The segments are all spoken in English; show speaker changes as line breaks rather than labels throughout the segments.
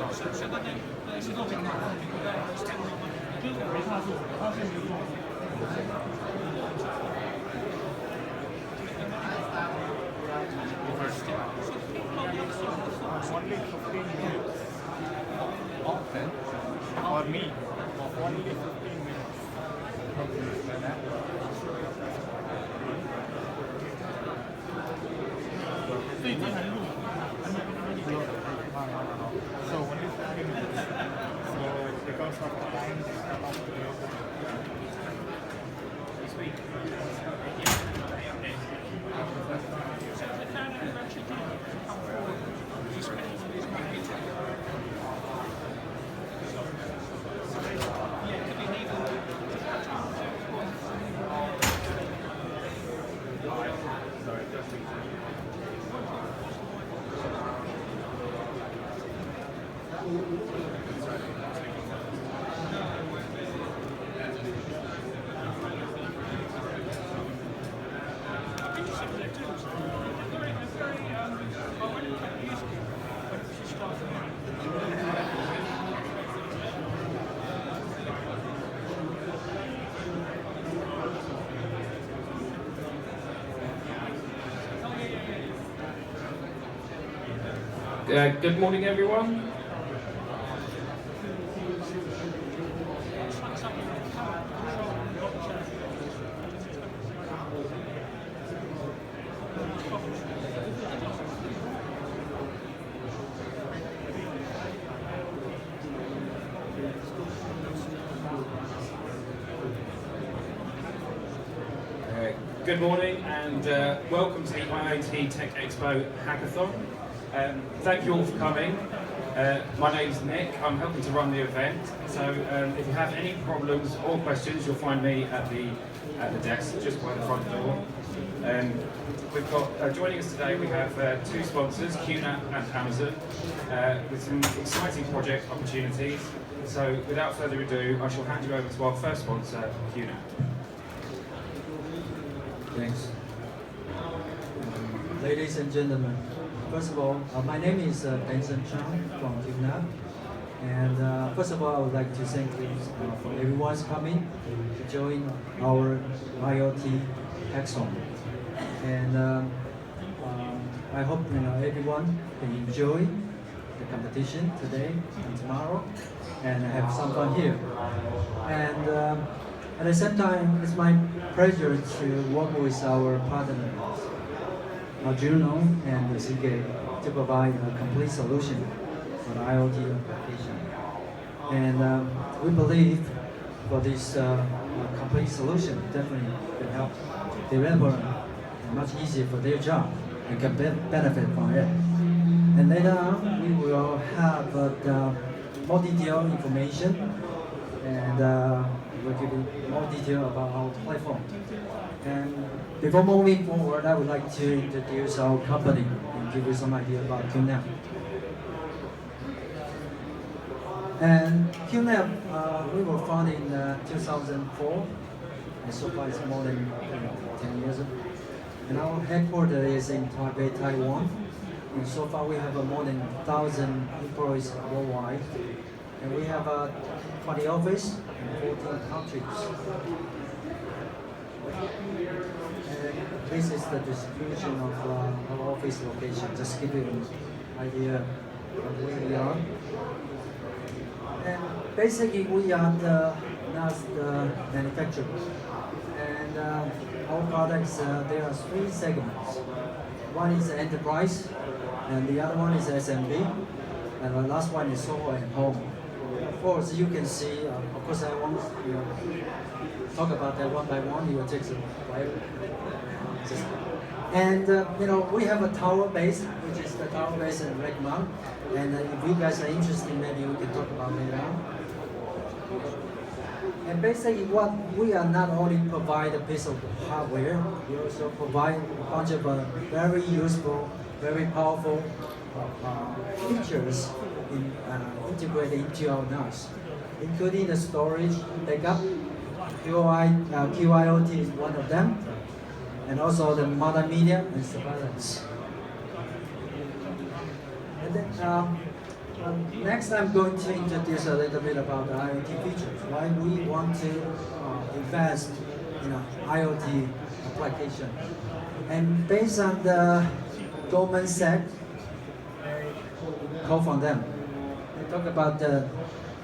Only 15 minutes. For me, only 15 minutes. So only 15 minutes. So because of time, they come up
Good morning, everyone. Good morning and welcome to the IoT Tech Expo Hackathon. Thank you all for coming. My name's Nick, I'm helping to run the event, so if you have any problems or questions, you'll find me at the desk just by the front door. We've got, joining us today, we have two sponsors, QNAP and Amazon, with some exciting project opportunities. So without further ado, I shall hand you over to our first sponsor, QNAP.
Thanks. Ladies and gentlemen, first of all, my name is Benson Chang from QNAP. And first of all, I would like to thank you for everyone's coming to join our IoT Hackathon. And I hope everyone can enjoy the competition today and tomorrow and have some fun here. And at the same time, it's my pleasure to work with our partners, Arduino and CK, to provide a complete solution for the IoT application. And we believe for this complete solution definitely can help developers much easier for their job and can benefit from it. And later on, we will have more detailed information and we'll give you more detail about our platform. And before moving forward, I would like to introduce our company and give you some idea about QNAP. And QNAP, we were founded in 2004, and so far it's more than 10 years. And our headquarters is in Taipei, Taiwan. And so far we have more than 1,000 employees worldwide. And we have 20 offices in 14 countries. And this is the distribution of our office location, just to give you an idea of where we are. And basically we are the NAS manufacturer. And our products, there are three segments. One is enterprise, and the other one is SMB, and the last one is software and home. Of course, you can see, of course I won't talk about that one by one, it will take some while. And we have a tower base, which is the tower base in rack mount. And if you guys are interested, maybe we can talk about later on. And basically, what we are not only provide a piece of hardware, we also provide a bunch of very useful, very powerful features integrated into our NAS, including the storage, backup, QIoT is one of them, and also the multimedia and surveillance. And then Next, I'm going to introduce a little bit about the IoT features. Why we want to invest in an IoT application. And based on the Goldman Sachs call from them, they talk about the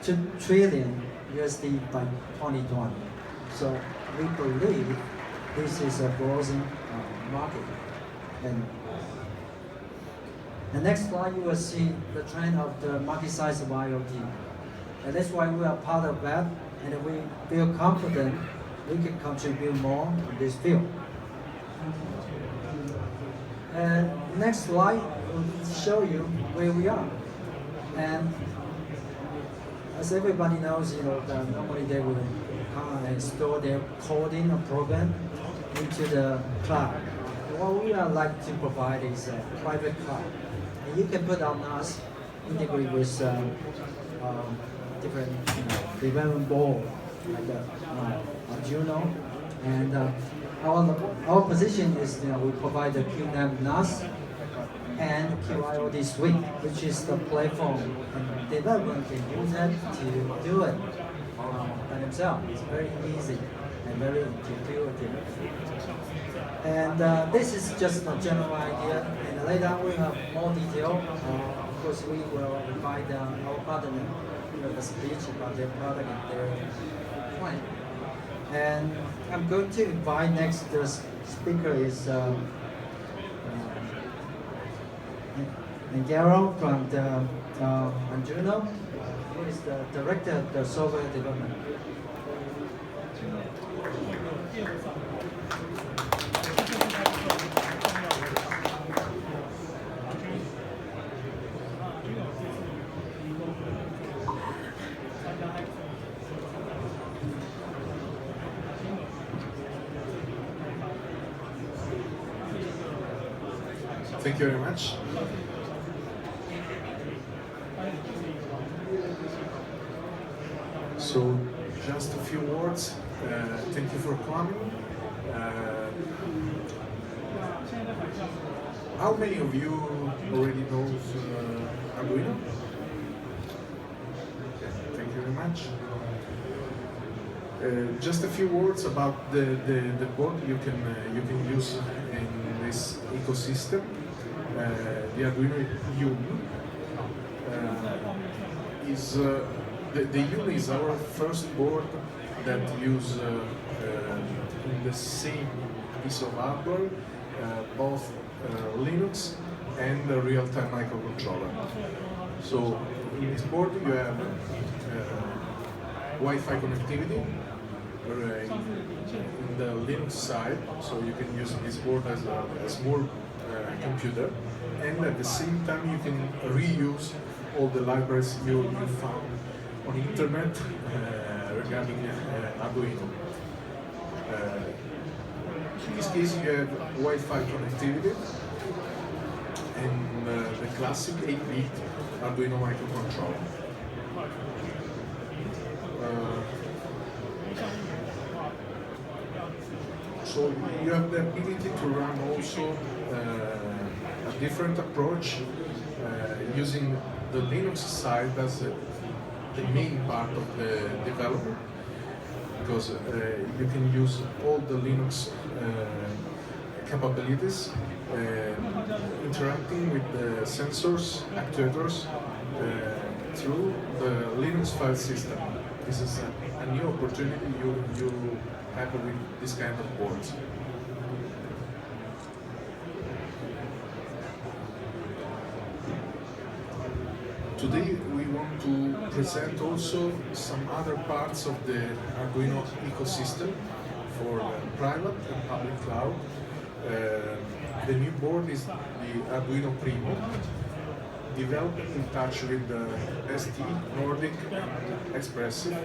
$2 trillion USD by 2020. So we believe this is a growing market. And the next slide, you will see the trend of the market size of IoT. And that's why we are part of that, and we feel confident we can contribute more in this field. And next slide will show you where we are. And as everybody knows, that normally they will store their coding or program into the cloud. And what we would like to provide is a private cloud. And you can put our NAS, integrate with different development board like Arduino. And our position is we provide the QNAP NAS and QIoT Suite, which is the platform, and developers can use it to do it by themselves. It's very easy and very intuitive. And this is just a general idea, and later on we have more detail. Of course, we will invite our partner to have a speech about their product and their plan. And I'm going to invite next the speaker is Garo from the Arduino, who is the director of the software development.
Thank you very much. So, just a few words. Thank you for coming. How many of you already know Arduino? Okay, thank you very much. Just a few words about the board you can use in this ecosystem. The Arduino Yun is the Yun is our first board that use in the same piece of hardware both Linux and the real-time microcontroller. So in this board you have Wi-Fi connectivity in the Linux side, so you can use this board as a small computer, and at the same time you can reuse all the libraries you found on internet regarding Arduino. In this case you have Wi-Fi connectivity and the classic 8-bit Arduino microcontroller. So you have the ability to run also a different approach using the Linux side as the main part of the development, because you can use all the Linux capabilities interacting with the sensors, actuators through the Linux file system. This is a new opportunity you have with this kind of boards. Today we want to present also some other parts of the Arduino ecosystem for private and public cloud. The new board is the Arduino Primo, developed in touch with the ST, Nordic, and Expressive.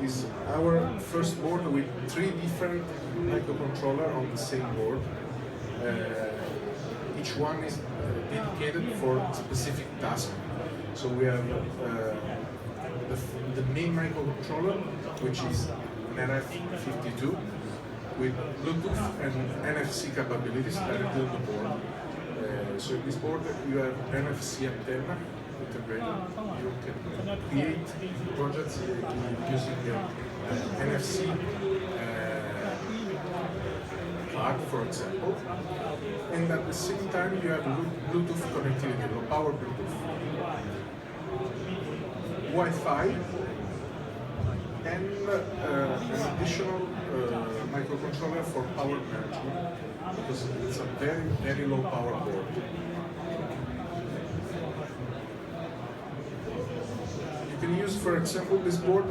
Is our first board with 3 different microcontrollers on the same board. Each one is dedicated for a specific task. So we have the main microcontroller, which is an RF52 with Bluetooth and NFC capabilities directly on the board. So in this board you have NFC antenna integrated. You can create projects using NFC card, for example, and at the same time you have Bluetooth connectivity, low power Bluetooth, Wi-Fi, and an additional microcontroller for power management, because it's a very, very low power board. You can use, for example, this board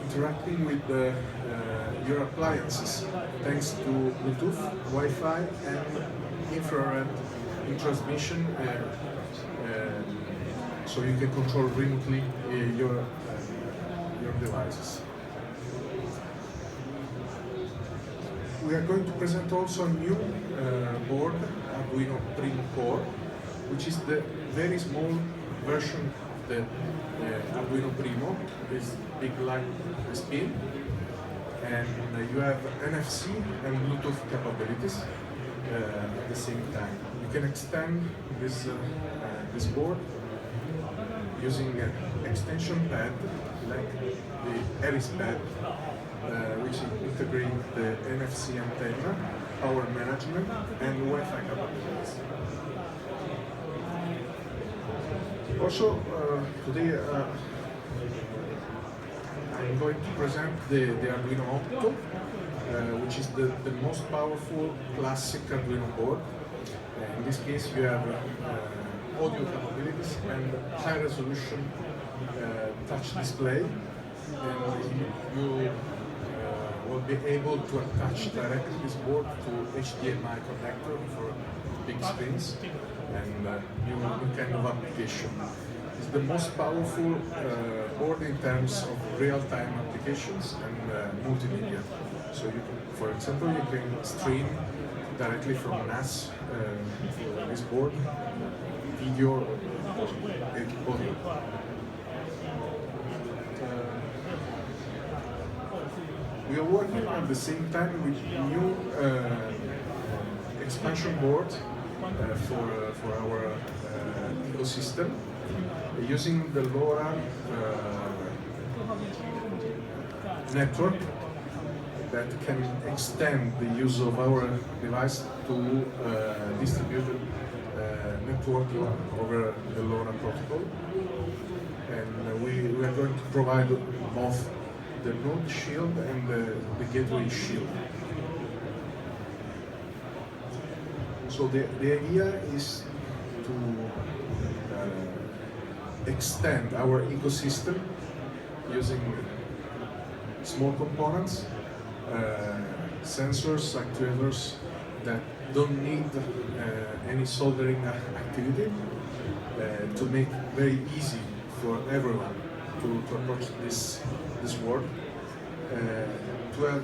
interacting with your appliances thanks to Bluetooth, Wi-Fi, and infrared transmission, so you can control remotely your devices. We are going to present also a new board, Arduino Primo Core, which is the very small version of the Arduino Primo. It's big like the spin, and you have NFC and Bluetooth capabilities at the same time. You can extend this board using an extension pad like the Aries pad, which integrates the NFC antenna, power management, and Wi-Fi capabilities. Also, today I'm going to present the Arduino Octo, which is the most powerful classic Arduino board. In this case, you have audio capabilities and high-resolution touch display, and you will be able to attach directly this board to HDMI connector for big screens and new kind of application. It's the most powerful board in terms of real-time applications and multimedia. So you can, for example, you can stream directly from NAS to this board, video or audio. We are working at the same time with new expansion board for our ecosystem, using the LoRa network that can extend the use of our device to distributed networking over the LoRa protocol. And we are going to provide both the node shield and the gateway shield. So the idea is to extend our ecosystem using small components, sensors, actuators that don't need any soldering activity, to make very easy for everyone to approach this world, to have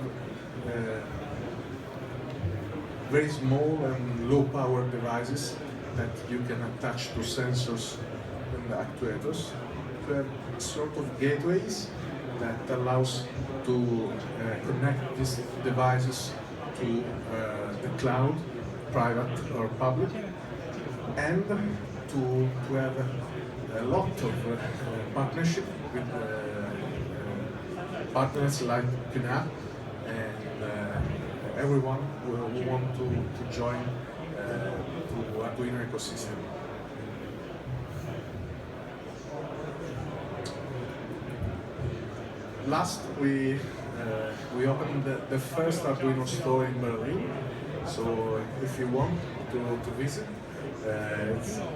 very small and low power devices that you can attach to sensors and actuators, to have sort of gateways that allows to connect these devices to the cloud, private or public, and to have a lot of partnership with partners like QNAP and everyone who want to join to Arduino ecosystem. Last, we opened the first Arduino store in Berlin. So if you want to visit,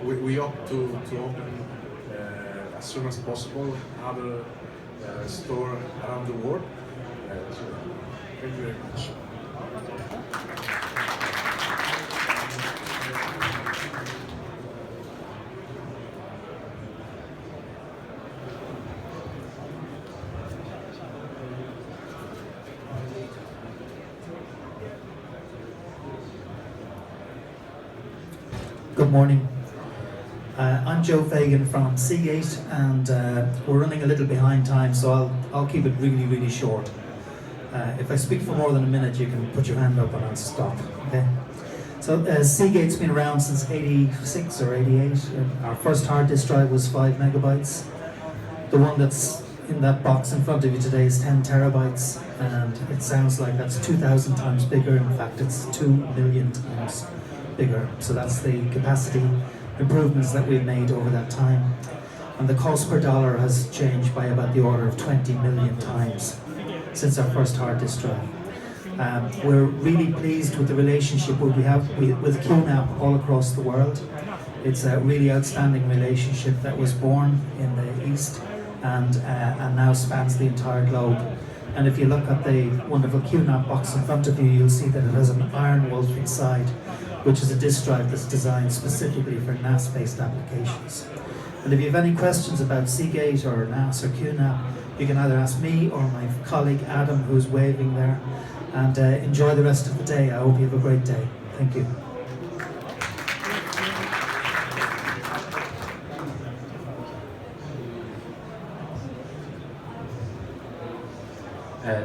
we hope to open as soon as possible other store around the world. So thank you very much.
Good morning. I'm Joe Fagan from Seagate, and we're running a little behind time, so I'll keep it really, really short. If I speak for more than a minute, you can put your hand up and I'll stop. Okay. So So Seagate's been around since 86 or 88. Our first hard disk drive was 5 megabytes. The one that's in that box in front of you today is 10 terabytes, and it sounds like that's 2,000 times bigger. In fact, it's 2 million times bigger. So that's the capacity improvements that we've made over that time. And the cost per dollar has changed by about the order of 20 million times since our first hard disk drive. We're really pleased with the relationship we have with QNAP all across the world. It's a really outstanding relationship that was born in the East and now spans the entire globe. And if you look at the wonderful QNAP box in front of you, you'll see that it has an iron wolf inside, which is a disk drive that's designed specifically for NAS-based applications. And if you have any questions about Seagate or NAS or QNAP, you can either ask me or my colleague Adam, who's waving there. And enjoy the rest of the day. I hope you have a great day. Thank you.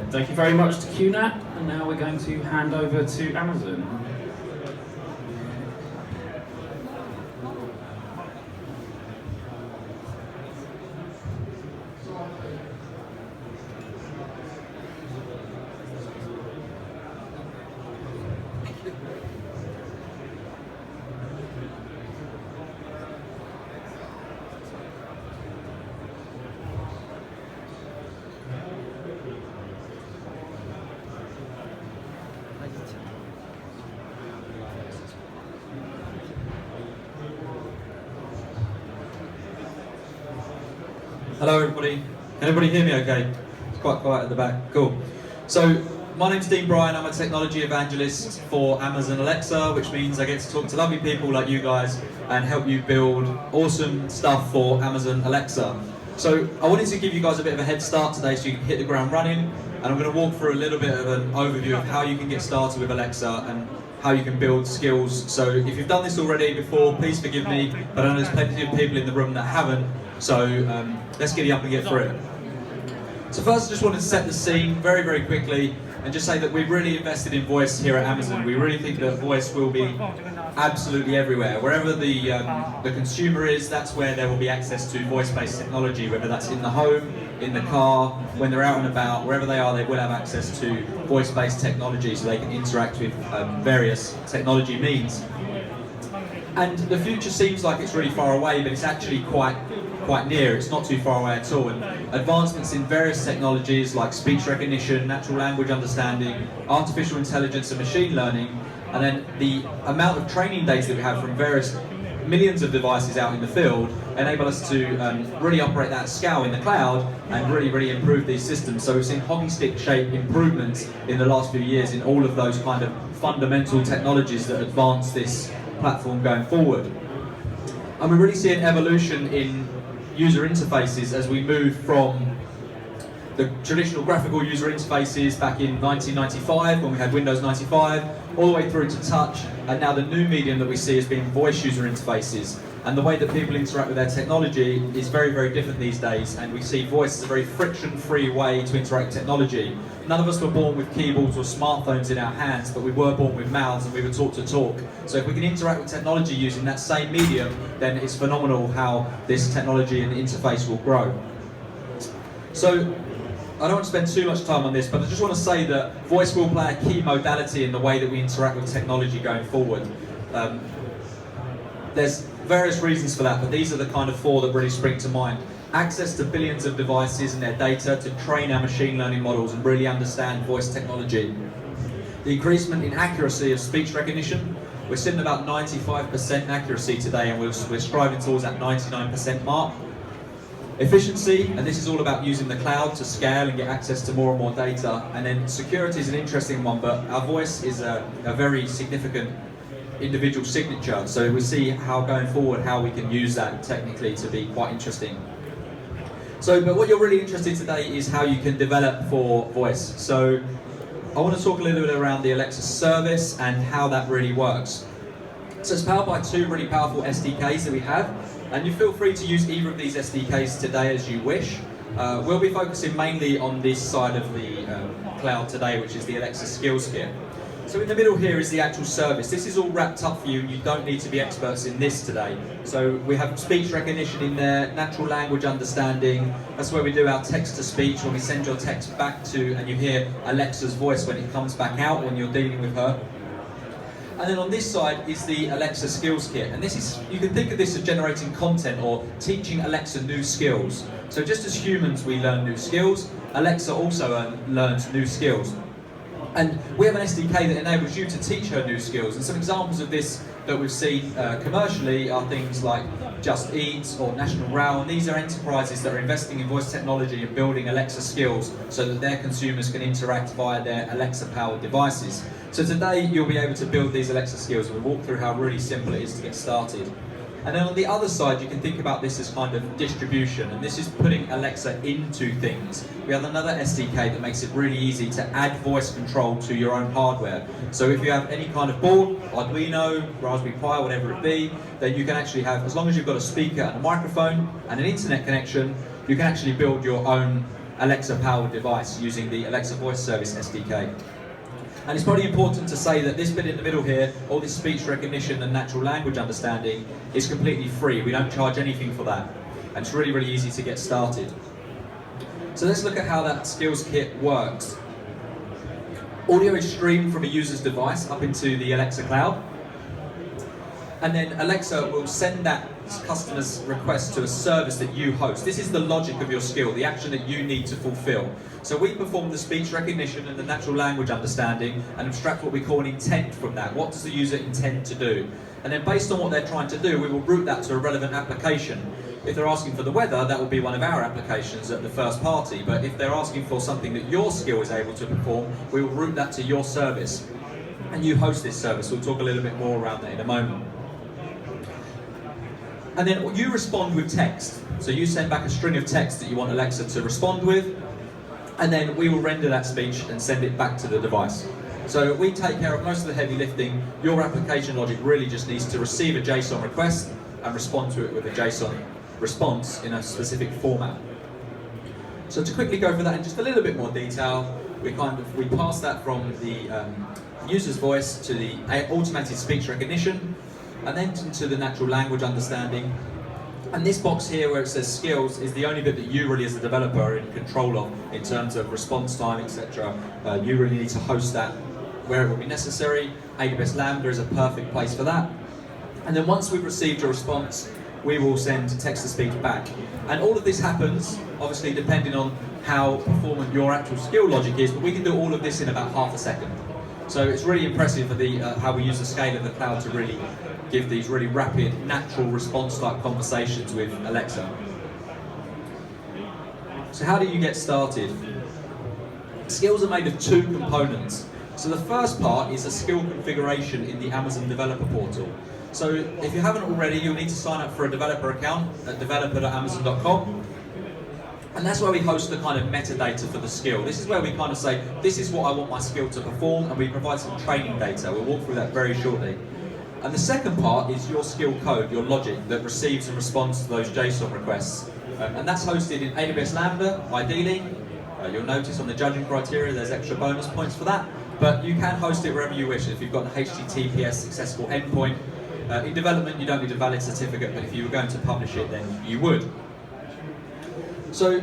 Thank you very much to QNAP, and now we're going to hand over to Amazon.
Hello everybody, can everybody hear me okay? It's quite quiet at the back, cool. So, my name's Dean Bryan, I'm a technology evangelist for Amazon Alexa, which means I get to talk to lovely people like you guys and help you build awesome stuff for Amazon Alexa. So, I wanted to give you guys a bit of a head start today so you can hit the ground running, and I'm going to walk through a little bit of an overview of how you can get started with Alexa and how you can build skills. So if you've done this already before, please forgive me, but I know there's plenty of people in the room that haven't, so let's get up and get through it. So first I just wanted to set the scene very, very quickly and just say that we've really invested in voice here at Amazon. We really think that voice will be absolutely everywhere. Wherever the consumer is, that's where there will be access to voice-based technology, whether that's in the home, in the car, when they're out and about, wherever they are, they will have access to voice-based technology so they can interact with various technology means. And the future seems like it's really far away, but it's actually quite near. It's not too far away at all. And advancements in various technologies like speech recognition, natural language understanding, artificial intelligence and machine learning, and then the amount of training data that we have from various millions of devices out in the field enable us to really operate that at scale in the cloud and really improve these systems. So we've seen hockey stick shape improvements in the last few years in all of those kind of fundamental technologies that advance this platform going forward. And we really see an evolution in user interfaces as we move from the traditional graphical user interfaces back in 1995 when we had Windows 95, all the way through to touch, and now the new medium that we see as being voice user interfaces. And the way that people interact with their technology is very different these days, and we see voice as a very friction-free way to interact with technology. None of us were born with keyboards or smartphones in our hands, but we were born with mouths and we were taught to talk. So if we can interact with technology using that same medium, then it's phenomenal how this technology and interface will grow. So, I don't want to spend too much time on this, but I just want to say that voice will play a key modality in the way that we interact with technology going forward. There's various reasons for that, but these are the kind of four that really spring to mind. Access to billions of devices and their data to train our machine learning models and really understand voice technology. The increasement in accuracy of speech recognition. We're sitting about 95% accuracy today, and we're striving towards that 99% mark. Efficiency, and this is all about using the cloud to scale and get access to more and more data. And then security is an interesting one, but our voice is a very significant individual signature. So we see how going forward, how we can use that technically to be quite interesting. So, but what you're really interested in today is how you can develop for voice. So I want to talk a little bit around the Alexa service and how that really works. So it's powered by two really powerful SDKs that we have. And you feel free to use either of these SDKs today as you wish. We'll be focusing mainly on this side of the cloud today, which is the Alexa Skills Kit. So in the middle here is the actual service. This is all wrapped up for you and you don't need to be experts in this today. So we have speech recognition in there, natural language understanding. That's where we do our text to speech, when we send your text back to, and you hear Alexa's voice when it comes back out when you're dealing with her. And then on this side is the Alexa Skills Kit. And this is, you can think of this as generating content or teaching Alexa new skills. So just as humans we learn new skills, Alexa also learns new skills. And we have an SDK that enables you to teach her new skills. And some examples of this that we've seen commercially are things like Just Eat or National Rail. And these are enterprises that are investing in voice technology and building Alexa skills so that their consumers can interact via their Alexa-powered devices. So today you'll be able to build these Alexa skills. We'll walk through how really simple it is to get started. And then on the other side, you can think about this as kind of distribution, and this is putting Alexa into things. We have another SDK that makes it really easy to add voice control to your own hardware. So if you have any kind of board, Arduino, Raspberry Pi, whatever it be, then you can actually have, as long as you've got a speaker and a microphone and an internet connection, you can actually build your own Alexa-powered device using the Alexa Voice Service SDK. And it's probably important to say that this bit in the middle here, all this speech recognition and natural language understanding, is completely free. We don't charge anything for that. And it's really, really easy to get started. So let's look at how that skills kit works. Audio is streamed from a user's device up into the Alexa cloud. And then Alexa will send that customer's request to a service that you host. This is the logic of your skill, the action that you need to fulfill. So we perform the speech recognition and the natural language understanding and abstract what we call an intent from that. What does the user intend to do? And then based on what they're trying to do, we will route that to a relevant application. If they're asking for the weather, that will be one of our applications at the first party. But if they're asking for something that your skill is able to perform, we will route that to your service. And you host this service. We'll talk a little bit more around that in a moment. And then you respond with text. So you send back a string of text that you want Alexa to respond with, and then we will render that speech and send it back to the device. So we take care of most of the heavy lifting. Your application logic really just needs to receive a JSON request and respond to it with a JSON response in a specific format. So to quickly go for that in just a little bit more detail, we pass that from the user's voice to the automated speech recognition, and then to the natural language understanding. And this box here where it says skills is the only bit that you really as a developer are in control of in terms of response time, etc. You really need to host that where it will be necessary. AWS Lambda is a perfect place for that. And then once we've received a response, we will send text-to-speech back. And all of this happens, obviously depending on how performant your actual skill logic is, but we can do all of this in about half a second. So it's really impressive for the how we use the scale of the cloud to really give these really rapid, natural response type conversations with Alexa. So how do you get started? Skills are made of two components. So the first part is a skill configuration in the Amazon developer portal. So if you haven't already, you'll need to sign up for a developer account at developer.amazon.com. And that's where we host the kind of metadata for the skill. This is where we kind of say, this is what I want my skill to perform, and we provide some training data. We'll walk through that very shortly. And the second part is your skill code, your logic that receives and responds to those JSON requests. And that's hosted in AWS Lambda, ideally. You'll notice on the judging criteria there's extra bonus points for that. But you can host it wherever you wish. If you've got an HTTPS accessible endpoint. In development you don't need a valid certificate, but if you were going to publish it then you would. So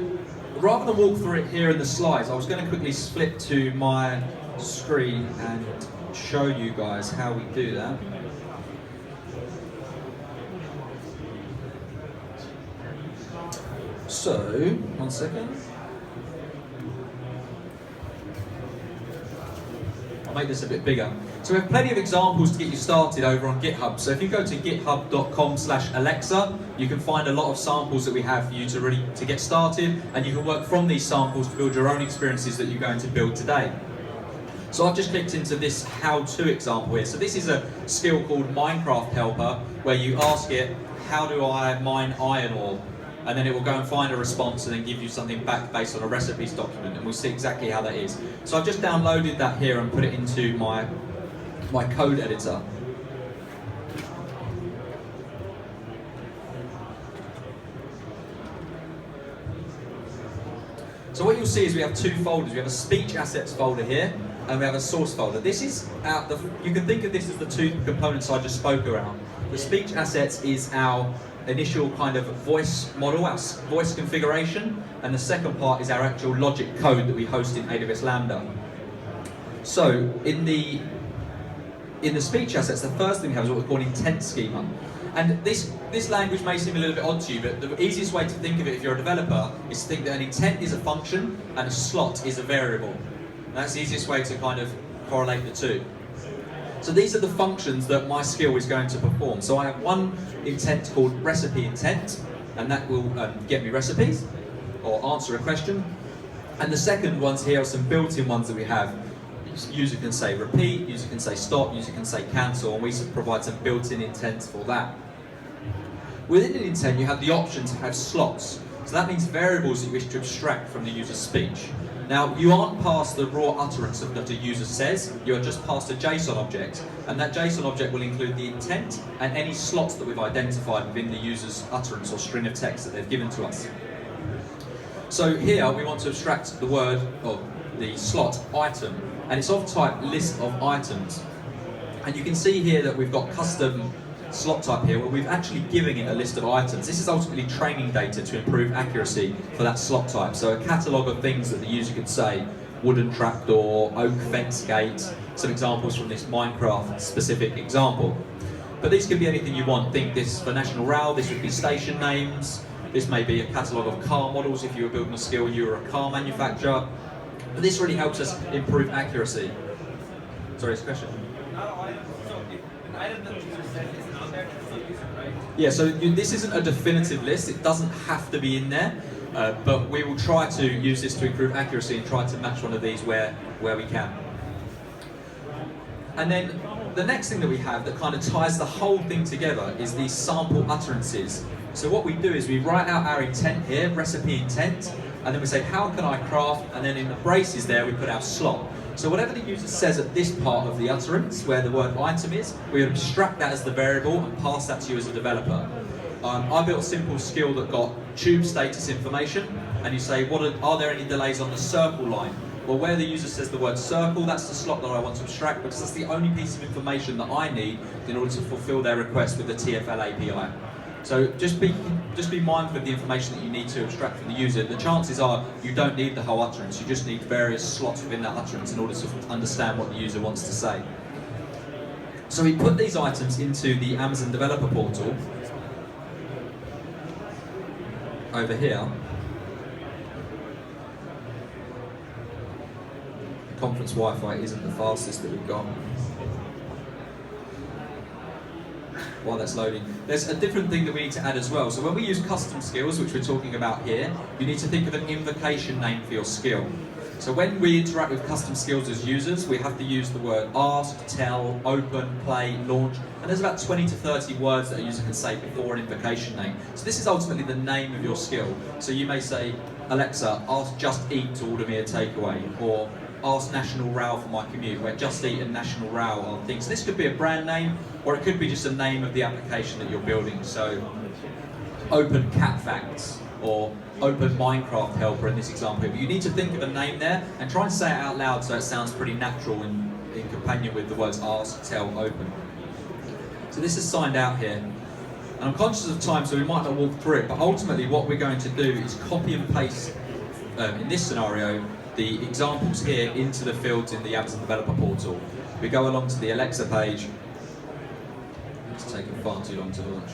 rather than walk through it here in the slides, I was going to quickly flip to my screen and show you guys how we do that. So, one second. I'll make this a bit bigger. So we have plenty of examples to get you started over on GitHub. So if you go to github.com/Alexa, you can find a lot of samples that we have for you to get started, and you can work from these samples to build your own experiences that you're going to build today. So I've just clicked into this how-to example here. So this is a skill called Minecraft Helper, where you ask it, how do I mine iron ore? And then it will go and find a response and then give you something back based on a recipes document, and we'll see exactly how that is. So I've just downloaded that here and put it into my code editor. So what you'll see is we have two folders. We have a speech assets folder here, and we have a source folder. This is you can think of this as the two components I just spoke around. The speech assets is our initial kind of voice model, our voice configuration, and the second part is our actual logic code that we host in AWS Lambda. So in the speech assets, the first thing we have is what we call an intent schema. And this language may seem a little bit odd to you, but the easiest way to think of it if you're a developer is to think that an intent is a function and a slot is a variable. And that's the easiest way to kind of correlate the two. So these are the functions that my skill is going to perform. So I have one intent called recipe intent, and that will get me recipes or answer a question. And the second ones here are some built-in ones that we have. User can say repeat, user can say stop, user can say cancel, and we provide some built-in intents for that. Within an intent, you have the option to have slots. So that means variables that you wish to abstract from the user's speech. Now, you aren't past the raw utterance of what a user says, you are just past a JSON object. And that JSON object will include the intent and any slots that we've identified within the user's utterance or string of text that they've given to us. So here, we want to abstract the word, or the slot, item. And it's of type list of items. And you can see here that we've got custom slot type here where we've actually given it a list of items. This is ultimately training data to improve accuracy for that slot type. So a catalogue of things that the user could say, wooden trapdoor, oak fence gate, some examples from this Minecraft specific example. But these could be anything you want. Think this for National Rail, this would be station names. This may be a catalogue of car models if you were building a skill and you were a car manufacturer. But this really helps us improve accuracy. Sorry, it's a question. Yeah, so this isn't a definitive list. It doesn't have to be in there, but we will try to use this to improve accuracy and try to match one of these where we can. And then the next thing that we have that kind of ties the whole thing together is these sample utterances. So what we do is we write out our intent here, recipe intent, and then we say, how can I craft? And then in the braces there, we put our slot. So whatever the user says at this part of the utterance, where the word item is, we abstract that as the variable and pass that to you as a developer. I built a simple skill that got tube status information, and you say, are there any delays on the circle line? Well, where the user says the word circle, that's the slot that I want to abstract, because that's the only piece of information that I need in order to fulfill their request with the TFL API. So just be mindful of the information that you need to abstract from the user. The chances are you don't need the whole utterance, you just need various slots within that utterance in order to understand what the user wants to say. So we put these items into the Amazon Developer Portal over here. The conference Wi-Fi isn't the fastest that we've got. While that's loading, there's a different thing that we need to add as well. So when we use custom skills, which we're talking about here, you need to think of an invocation name for your skill. So when we interact with custom skills as users, we have to use the word ask, tell, open, play, launch, and there's about 20 to 30 words that a user can say before an invocation name. So this is ultimately the name of your skill. So you may say, Alexa, ask Just Eat to order me a takeaway, or ask National Rail for my commute, where Just Eat and National Rail are things. So this could be a brand name, or it could be just a name of the application that you're building. So, open cat facts, or open Minecraft helper in this example. But you need to think of a name there, and try and say it out loud so it sounds pretty natural in companion with the words ask, tell, open. So this is signed out here. And I'm conscious of time, so we might not walk through it, but ultimately what we're going to do is copy and paste, in this scenario, the examples here into the fields in the Amazon Developer Portal. We go along to the Alexa page. It's taking far too long to launch.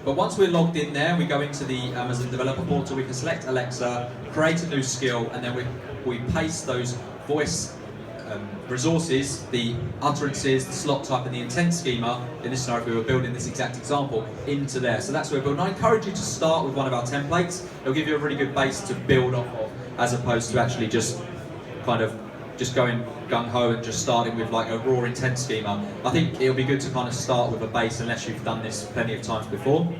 But once we're logged in there, we go into the Amazon Developer Portal, we can select Alexa, create a new skill, and then we paste those voice resources, the utterances, the slot type, and the intent schema, in this scenario if we were building this exact example, into there. So that's where we're building. I encourage you to start with one of our templates. It'll give you a really good base to build off of, as opposed to actually just kind of just going gung-ho and just starting with like a raw intent schema. I think it'll be good to kind of start with a base unless you've done this plenty of times before.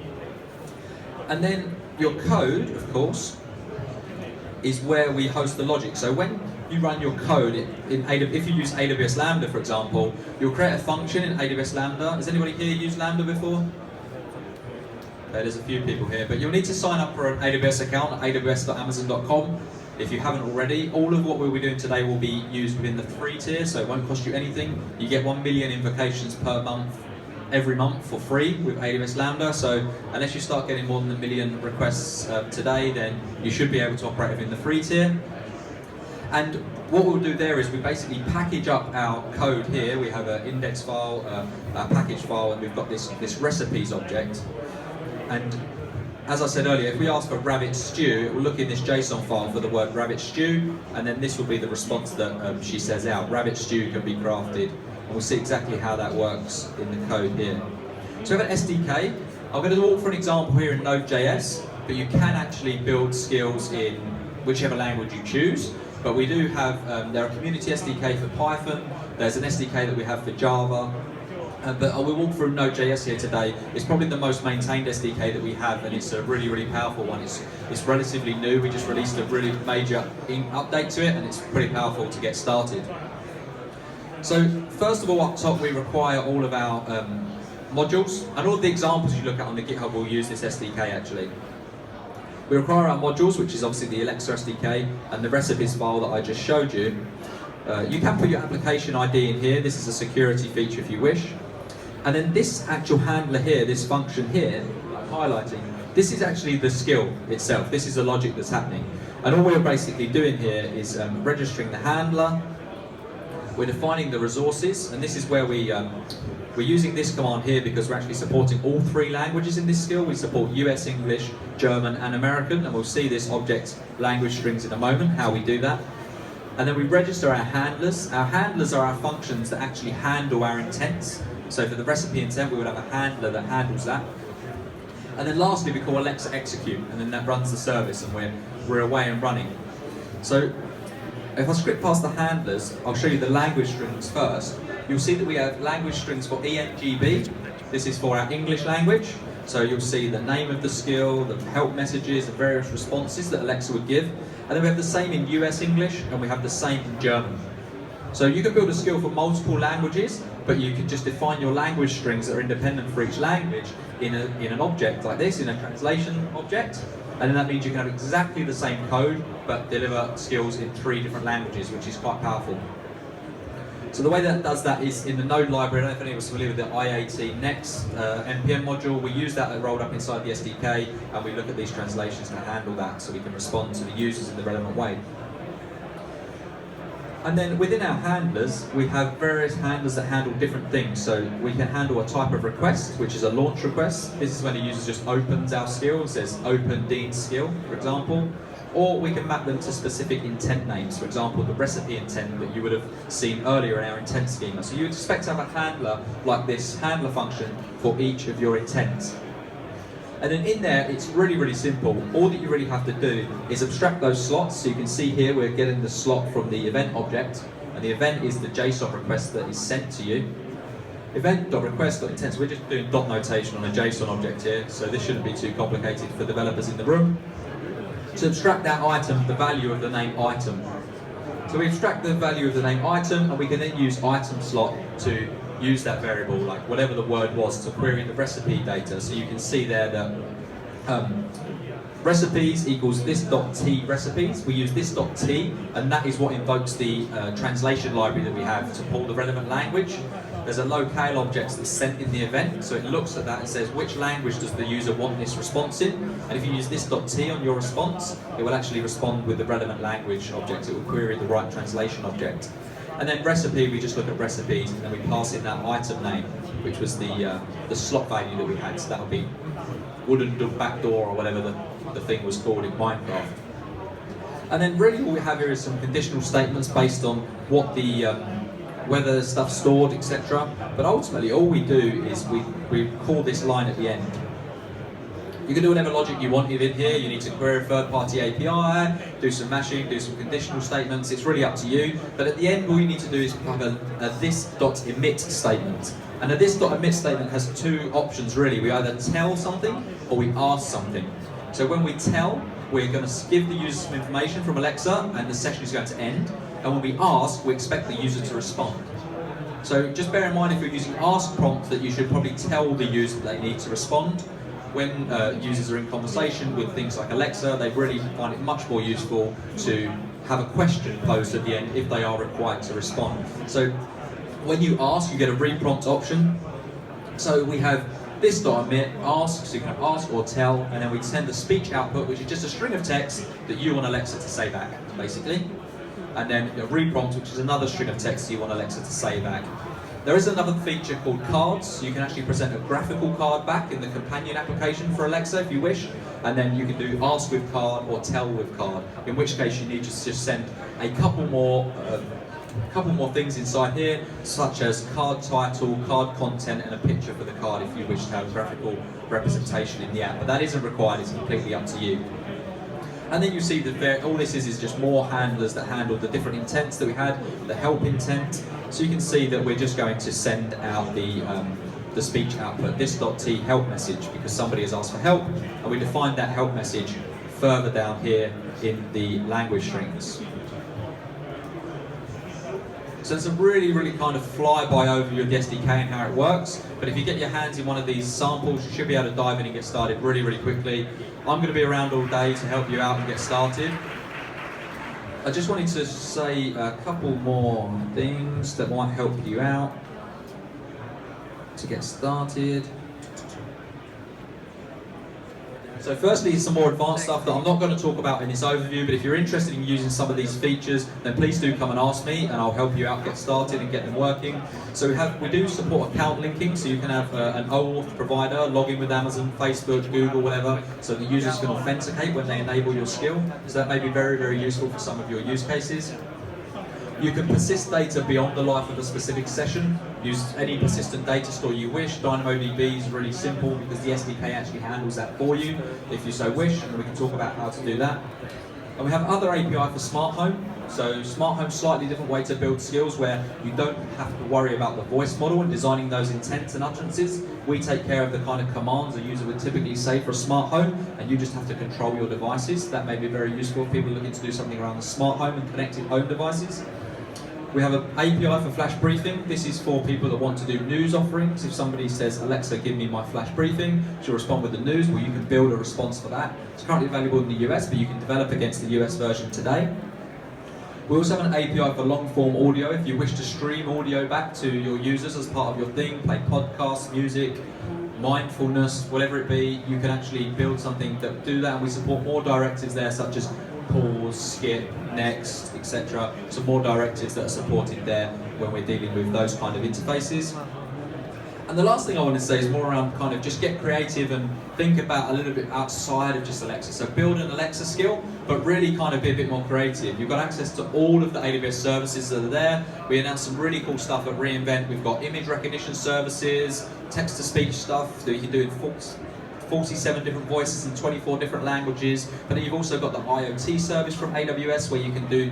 And then your code, of course, is where we host the logic. So when you run your code if you use AWS Lambda, for example, you'll create a function in AWS Lambda. Has anybody here used Lambda before? Okay, there's a few people here, but you'll need to sign up for an AWS account at aws.amazon.com. If you haven't already, all of what we'll be doing today will be used within the free tier, so it won't cost you anything. You get 1 million invocations per month, every month for free with AWS Lambda, so unless you start getting more than 1 million requests today, then you should be able to operate within the free tier. And what we'll do there is we basically package up our code here. We have an index file, a package file, and we've got this recipes object. And as I said earlier, if we ask for rabbit stew, it will look in this JSON file for the word rabbit stew, and then this will be the response that she says out. Rabbit stew can be crafted, and we'll see exactly how that works in the code here. So we have an SDK. I'm going to walk for an example here in Node.js, but you can actually build skills in whichever language you choose. But we do have, there are community SDK for Python, there's an SDK that we have for Java, but I will walk through Node.js here today. It's probably the most maintained SDK that we have, and it's a really, really powerful one. It's relatively new. We just released a really major update to it, and it's pretty powerful to get started. So first of all, up top, we require all of our modules, and all of the examples you look at on the GitHub will use this SDK actually. We require our modules, which is obviously the Alexa SDK, and the recipes file that I just showed you. You can put your application ID in here. This is a security feature if you wish. And then this actual handler here, this function here, I'm highlighting, this is actually the skill itself. This is the logic that's happening. And all we're basically doing here is registering the handler. We're defining the resources, and this is where we're using this command here because we're actually supporting all 3 languages in this skill. We support US, English, German, and American, and we'll see this object language strings in a moment, how we do that. And then we register our handlers. Our handlers are our functions that actually handle our intents. So for the recipe intent, we would have a handler that handles that. And then lastly, we call Alexa execute, and then that runs the service, and we're away and running. So if I script past the handlers, I'll show you the language strings first. You'll see that we have language strings for ENGB. This is for our English language. So you'll see the name of the skill, the help messages, the various responses that Alexa would give. And then we have the same in US English, and we have the same in German. So you can build a skill for multiple languages, but you can just define your language strings that are independent for each language in an object like this, in a translation object. And then that means you can have exactly the same code, but deliver skills in 3 different languages, which is quite powerful. So the way that does that is in the Node library. I don't know if anyone was familiar with the IoT Next NPM module. We use that rolled up inside the SDK, and we look at these translations to handle that so we can respond to the users in the relevant way. And then within our handlers, we have various handlers that handle different things. So we can handle a type of request, which is a launch request. This is when the user just opens our skill and says open Dean's skill, for example. Or we can map them to specific intent names. For example, the recipe intent that you would have seen earlier in our intent schema. So you would expect to have a handler like this handler function for each of your intents. And then in there, it's really, really simple. All that you really have to do is abstract those slots. So you can see here, we're getting the slot from the event object, and the event is the JSON request that is sent to you. Event.request.intent, so we're just doing dot notation on a JSON object here, so this shouldn't be too complicated for developers in the room. To abstract that item, the value of the name item. So we abstract the value of the name item, and we can then use item slot to use that variable, like whatever the word was, to query the recipe data. So you can see there that recipes equals this.t recipes. We use this.t, and that is what invokes the translation library that we have to pull the relevant language. There's a locale object that's sent in the event, so it looks at that and says which language does the user want this response in, and if you use this.t on your response, it will actually respond with the relevant language object. It will query the right translation object. And then recipe, we just look at recipes, and then we pass in that item name, which was the slot value that we had. So that would be wooden backdoor or whatever the thing was called in Minecraft. And then really all we have here is some conditional statements based on what the whether stuff's stored, etc. But ultimately all we do is we call this line at the end. You can do whatever logic you want in here. You need to query a third-party API, do some mashing, do some conditional statements. It's really up to you. But at the end, all you need to do is have a this.emit statement. And a this.emit statement has 2 options, really. We either tell something or we ask something. So when we tell, we're going to give the user some information from Alexa, and the session is going to end. And when we ask, we expect the user to respond. So just bear in mind, if you're using ask prompt, that you should probably tell the user that they need to respond. when users are in conversation with things like Alexa, they really find it much more useful to have a question posed at the end if they are required to respond. So when you ask, you get a reprompt option. So we have this.emit, ask, so you can ask or tell, and then we send the speech output, which is just a string of text that you want Alexa to say back, basically. And then a reprompt, which is another string of text you want Alexa to say back. There is another feature called cards, so you can actually present a graphical card back in the companion application for Alexa if you wish, and then you can do ask with card or tell with card, in which case you need to just send a couple more things inside here, such as card title, card content, and a picture for the card if you wish to have a graphical representation in the app. But that isn't required, it's completely up to you. And then you see that all this is just more handlers that handle the different intents that we had, the help intent. So you can see that we're just going to send out the speech output, this.t help message, because somebody has asked for help, and we define that help message further down here in the language strings. So it's a really, really kind of flyby overview of the SDK and how it works. But if you get your hands in one of these samples, you should be able to dive in and get started really, really quickly. I'm going to be around all day to help you out and get started. I just wanted to say a couple more things that might help you out to get started. So firstly, some more advanced stuff that I'm not going to talk about in this overview, but if you're interested in using some of these features, then please do come and ask me, and I'll help you out get started and get them working. So we do support account linking, so you can have an OAuth provider, log in with Amazon, Facebook, Google, whatever, so the users can authenticate when they enable your skill. So that may be very, very useful for some of your use cases. You can persist data beyond the life of a specific session. Use any persistent data store you wish. DynamoDB is really simple because the SDK actually handles that for you if you so wish, and we can talk about how to do that. And we have other API for smart home. So smart home, slightly different way to build skills where you don't have to worry about the voice model and designing those intents and utterances. We take care of the kind of commands a user would typically say for a smart home, and you just have to control your devices. That may be very useful if people are looking to do something around the smart home and connected home devices. We have an API for flash briefing. This is for people that want to do news offerings. If somebody says, Alexa, give me my flash briefing, she'll respond with the news, well, you can build a response for that. It's currently available in the US, but you can develop against the US version today. We also have an API for long-form audio. If you wish to stream audio back to your users as part of your thing, play podcasts, music, mindfulness, whatever it be, you can actually build something that do that, and we support more directives there, such as pause, skip, next, etc. So more directives that are supported there when we're dealing with those kind of interfaces. And the last thing I want to say is more around kind of just get creative and think about a little bit outside of just Alexa. So build an Alexa skill, but really kind of be a bit more creative. You've got access to all of the AWS services that are there. We announced some really cool stuff at reInvent. We've got image recognition services, text-to-speech stuff that you can do in 47 different voices in 24 different languages, but then you've also got the IoT service from AWS where you can do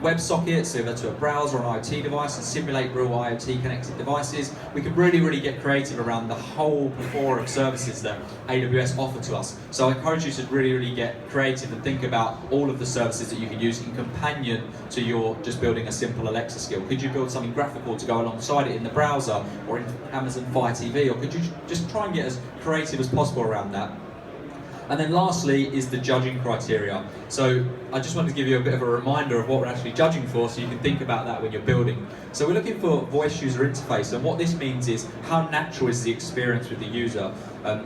WebSockets, so go to a browser or an IoT device and simulate real IoT connected devices. We can really, really get creative around the whole plethora of services that AWS offer to us. So I encourage you to really, really get creative and think about all of the services that you can use in companion to your just building a simple Alexa skill. Could you build something graphical to go alongside it in the browser or in Amazon Fire TV, or could you just try and get as creative as possible around that? And then lastly is the judging criteria. So I just wanted to give you a bit of a reminder of what we're actually judging for so you can think about that when you're building. So we're looking for voice user interface, and what this means is how natural is the experience with the user.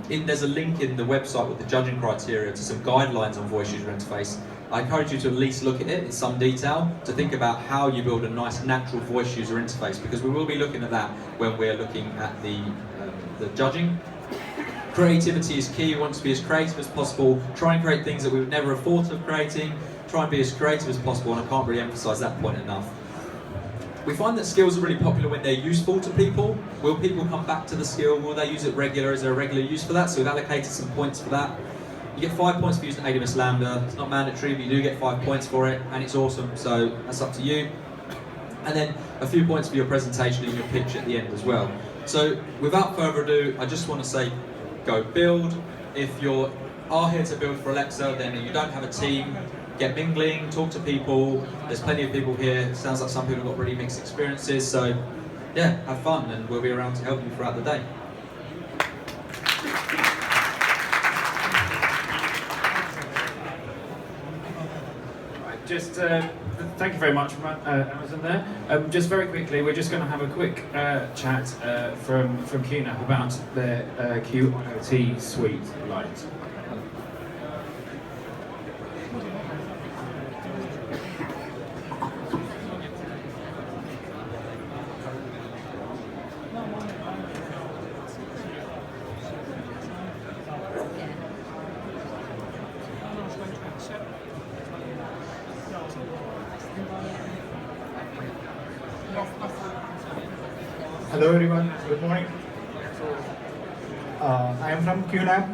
There's a link in the website with the judging criteria to some guidelines on voice user interface. I encourage you to at least look at it in some detail to think about how you build a nice natural voice user interface, because we will be looking at that when we're looking at the judging. Creativity is key. We want to be as creative as possible. Try and create things that we would never have thought of creating. Try and be as creative as possible, and I can't really emphasize that point enough. We find that skills are really popular when they're useful to people. Will people come back to the skill? Will they use it regular? Is there a regular use for that? So we've allocated some points for that. You get 5 points for using AWS Lambda. It's not mandatory, but you do get 5 points for it, and it's awesome, so that's up to you. And then a few points for your presentation and your pitch at the end as well. So without further ado, I just want to say, go build. If you are here to build for Alexa, then you don't have a team, get mingling, talk to people. There's plenty of people here. It sounds like some people have got really mixed experiences, so yeah, have fun, and we'll be around to help you throughout the day.
just thank you very much, Amazon there. Just very quickly, we're just going to have a quick chat from QNAP about their QIoT Suite Lite.
Hello everyone, good morning. I am from QNAP.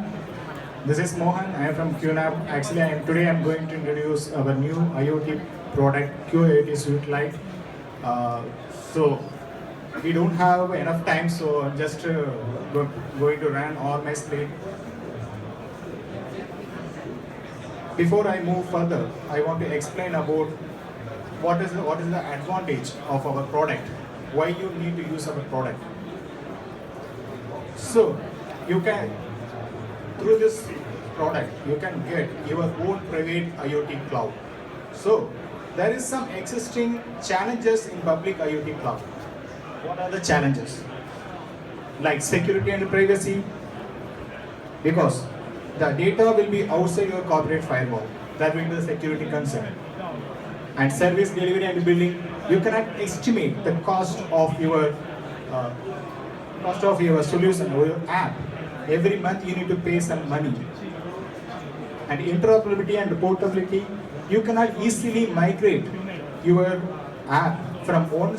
This is Mohan, I am from QNAP. Actually, today I am going to introduce our new IoT product, QIoT Suite Lite. So, we don't have enough time, so I'm just going to run all my slide. Before I move further, I want to explain about what is the advantage of our product, why you need to use our product. So you can, through this product, you can get your own private IoT cloud. So there is some existing challenges in public IoT cloud. What are the challenges? Like security and privacy, because the data will be outside your corporate firewall. That will be the security concern. And service delivery and billing, you cannot estimate the cost of your solution or your app. Every month you need to pay some money. And interoperability and portability, you cannot easily migrate your app from one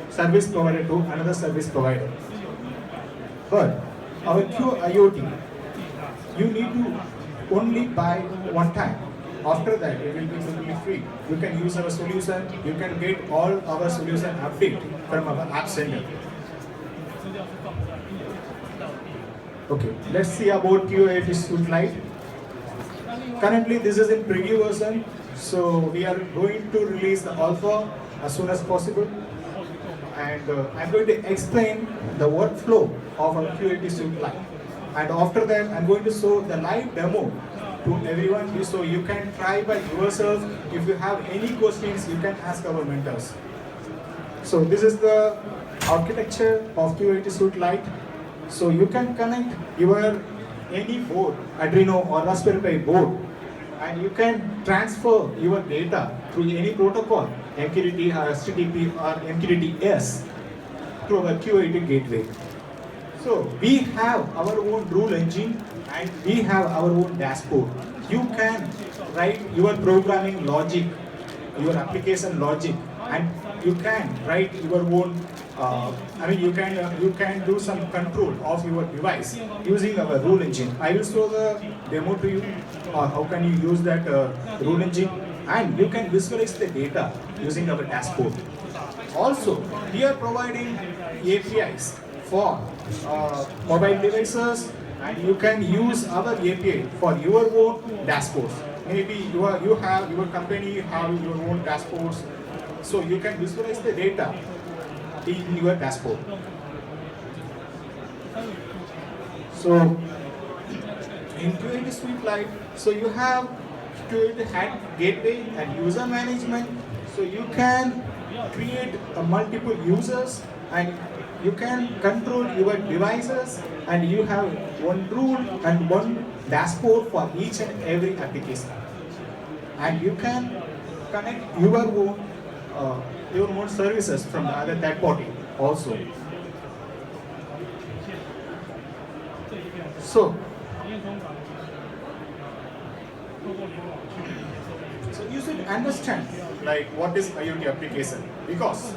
service provider to another service provider. But our QIoT, you need to only buy one time. After that, it will be totally free. You can use our solution, you can get all our solution update from our app center. Okay, let's see about QIoT Suite Lite. Currently, this is in preview version, so we are going to release the alpha as soon as possible. And I'm going to explain the workflow of our QIoT Suite Lite. And after that, I'm going to show the live demo to everyone, so you can try by yourself. If you have any questions, you can ask our mentors. So this is the architecture of QIoT Suite Lite. So you can connect your any board, Arduino or Raspberry Pi board, and you can transfer your data through any protocol, MQTT or HTTP or MQTT-S, through our QIoT gateway. So we have our own rule engine and we have our own dashboard. You can write your programming logic, your application logic, and you can write your own. You can do some control of your device using our rule engine. I will show the demo to you. How can you use that rule engine, and you can visualize the data using our dashboard. Also, we are providing APIs for mobile devices, and you can use our API for your own dashboards. Maybe you have your company have your own dashboards, so you can visualize the data in your dashboard. So in QIoT Suite Lite, so you have QIoT gateway and user management. So you can create multiple users and you can control your devices, and you have one rule and one dashboard for each and every application. And you can connect your own services from the other third party also. So you should understand like what is IoT application, because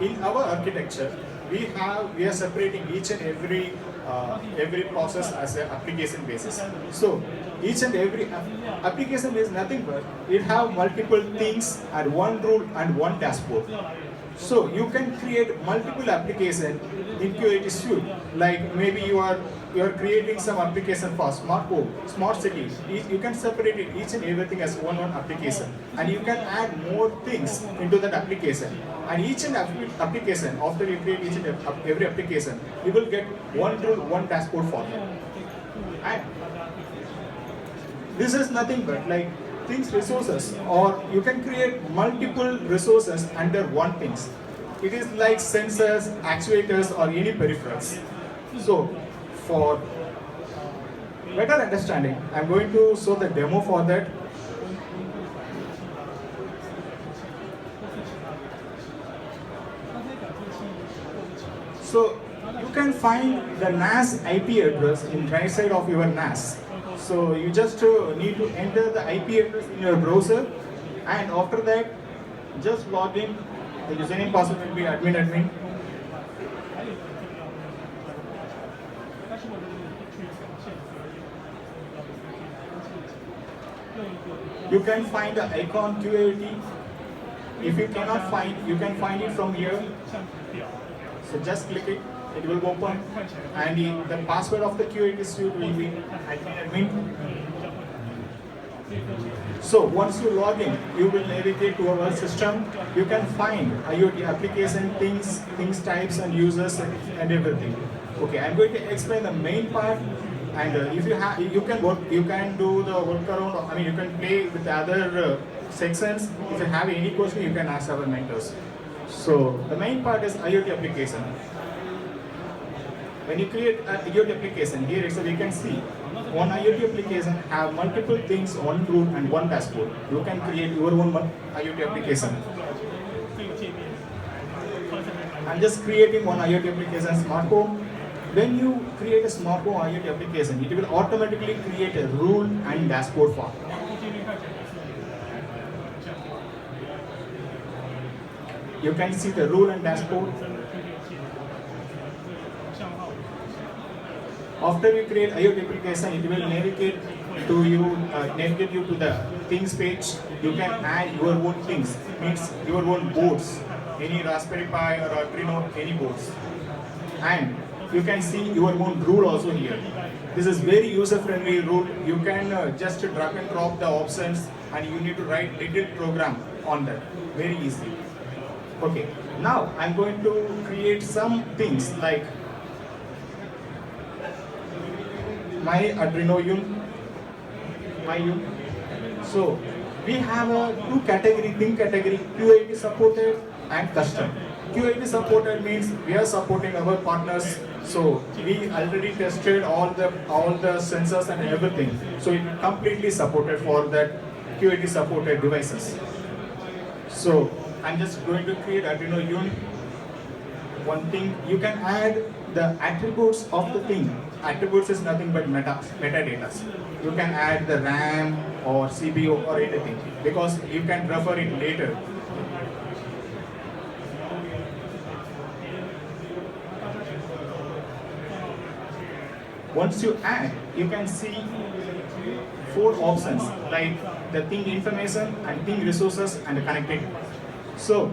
in our architecture we are separating each and every process as an application basis. So each and every application is nothing but it have multiple things and one rule and one dashboard. So you can create multiple applications in QIoT Suite. Like maybe you are creating some application for smart home, smart city. You can separate it each and everything as one application, and you can add more things into that application. And each and every application, after you create each and every application, you will get one rule, one dashboard for it. And this is nothing but like things resources, or you can create multiple resources under one things. It is like sensors, actuators, or any peripherals. So for better understanding, I'm going to show the demo for that. So you can find the NAS IP address in right side of your NAS. So you just need to enter the IP address in your browser, and after that, just log in. The username password will be admin. You can find the icon QIoT. If you cannot find, you can find it from here. So just click it, it will open, and the password of the QIoT suite will be admin. So once you log in, you will navigate to our system. You can find IoT application, things types and users and everything. Okay, I'm going to explain the main part. And if you have, you can do the workaround. I mean, you can play with the other sections. If you have any question, you can ask our mentors. So the main part is IoT application. When you create an IoT application, here we can see one IoT application have multiple things, one root and one dashboard. You can create your own IoT application. I'm just creating one IoT application, smart home. When you create a smart home IoT application, it will automatically create a rule and dashboard file. You can see the rule and dashboard. After you create IoT application, it will navigate you to the things page. You can add your own things, means your own boards, any Raspberry Pi or Arduino, any boards. And you can see your own rule also here. This is very user-friendly rule. You can just drag and drop the options, and you need to write detailed program on that. Very easy. Okay, now I'm going to create some things like my Arduino Yun. So we have a two category, thing category, QIoT supported and custom. QIoT supported means we are supporting our partners. So we already tested all the sensors and everything. So it completely supported for that QIoT supported devices. So I'm just going to create Arduino Yun. One thing, you can add the attributes of the thing. Attributes is nothing but metadata. You can add the RAM or CPU or anything, because you can refer it later. Once you add, you can see 4 options like the thing information and thing resources and connected. So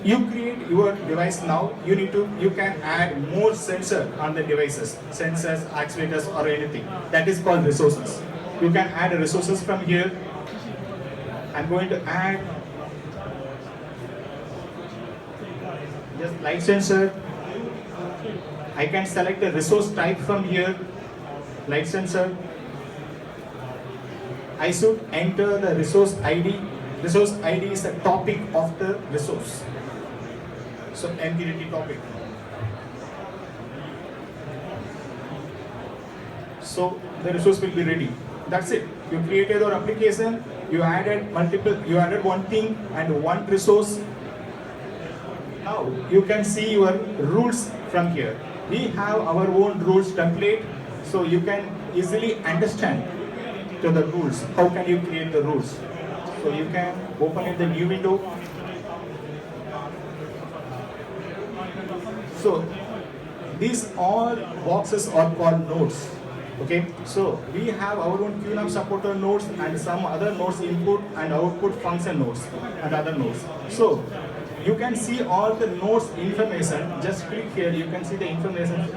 you create your device now. You can add more sensor on the devices, sensors, actuators, or anything. That is called resources. You can add resources from here. I'm going to add just light sensor. I can select the resource type from here, light sensor. I should enter the resource ID. Resource ID is the topic of the resource. So MQTT topic. So the resource will be ready. That's it. You created your application. You added one thing and one resource. Now you can see your rules from here. We have our own rules template, so you can easily understand to the rules. How can you create the rules? So you can open in the new window. So these all boxes are called nodes. Okay, so we have our own QNAP supporter nodes and some other nodes, input and output function nodes and other nodes. So you can see all the nodes information. Just click here, you can see the information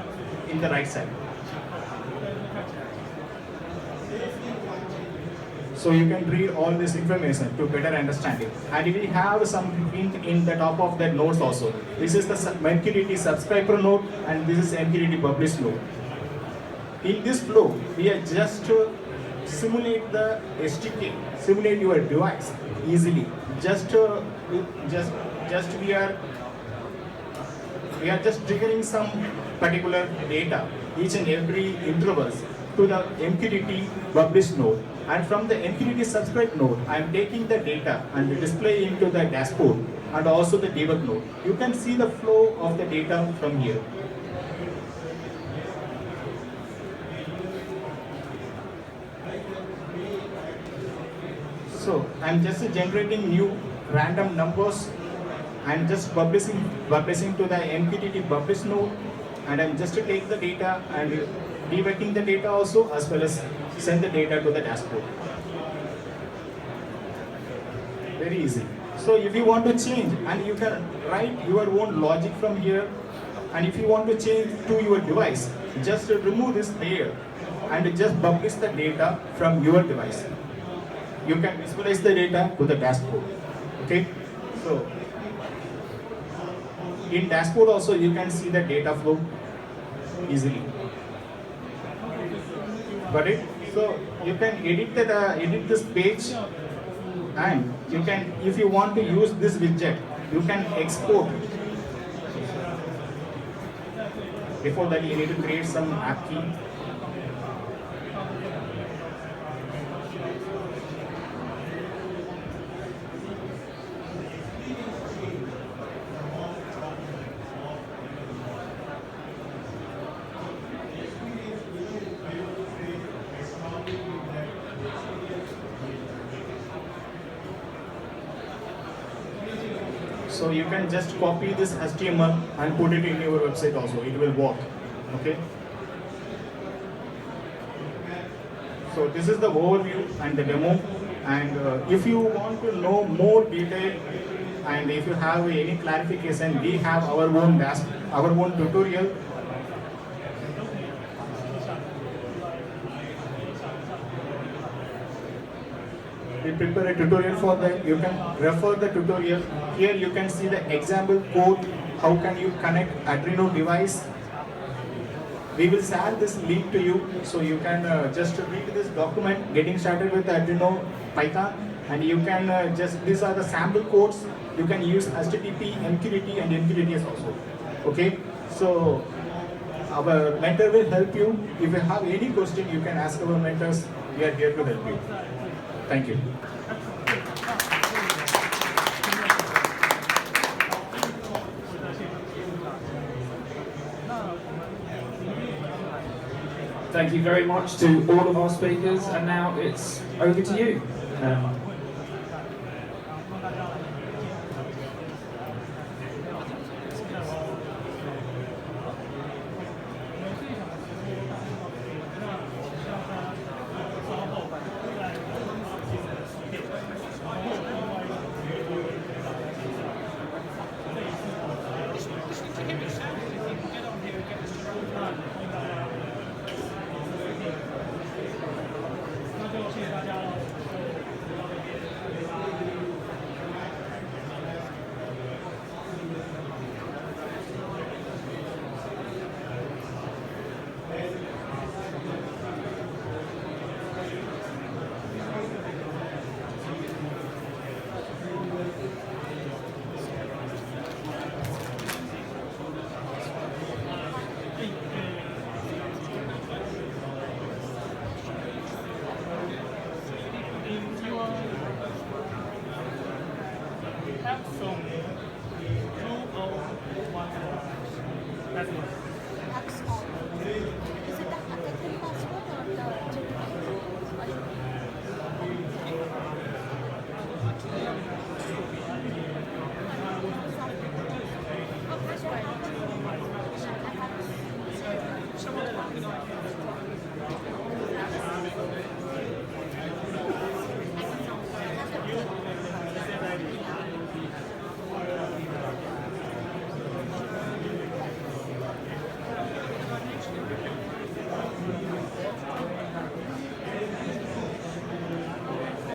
in the right side. So you can read all this information to better understanding. And we have some hint in the top of that nodes also. This is the MQTT subscriber node and this is MQTT publish node. In this flow, we are just simulate the SDK, simulate your device easily. Just we are just triggering some particular data each and every intervals to the MQTT publish node, and from the MQTT subscribe node I am taking the data and display into the dashboard and also the debug node. You can see the flow of the data from here. So I'm just generating new random numbers and just publishing to the MQTT publish node, and I'm just to take the data and debugging the data also, as well as send the data to the dashboard. Very easy. So if you want to change, and you can write your own logic from here, and if you want to change to your device, just remove this layer and just publish the data from your device. You can visualize the data to the dashboard. Okay, so in dashboard also you can see the data flow easily. Got it? So you can edit this page, and you can, if you want to use this widget, you can export. Before that, you need to create some app key. So you can just copy this HTML and put it in your website also. It will work. Okay. So this is the overview and the demo. And if you want to know more detail, and if you have any clarification, we have our own tutorial. We prepare a tutorial for that. You can refer the tutorial. Here you can see the example code. How can you connect Arduino device? We will share this link to you, so you can just read this document, getting started with Arduino Python, and you can these are the sample codes. You can use HTTP, MQTT, and MQTT also. Okay, so our mentor will help you. If you have any question, you can ask our mentors. We are here to help you. Thank you.
Thank you very much to all of our speakers, and now it's over to you.
That's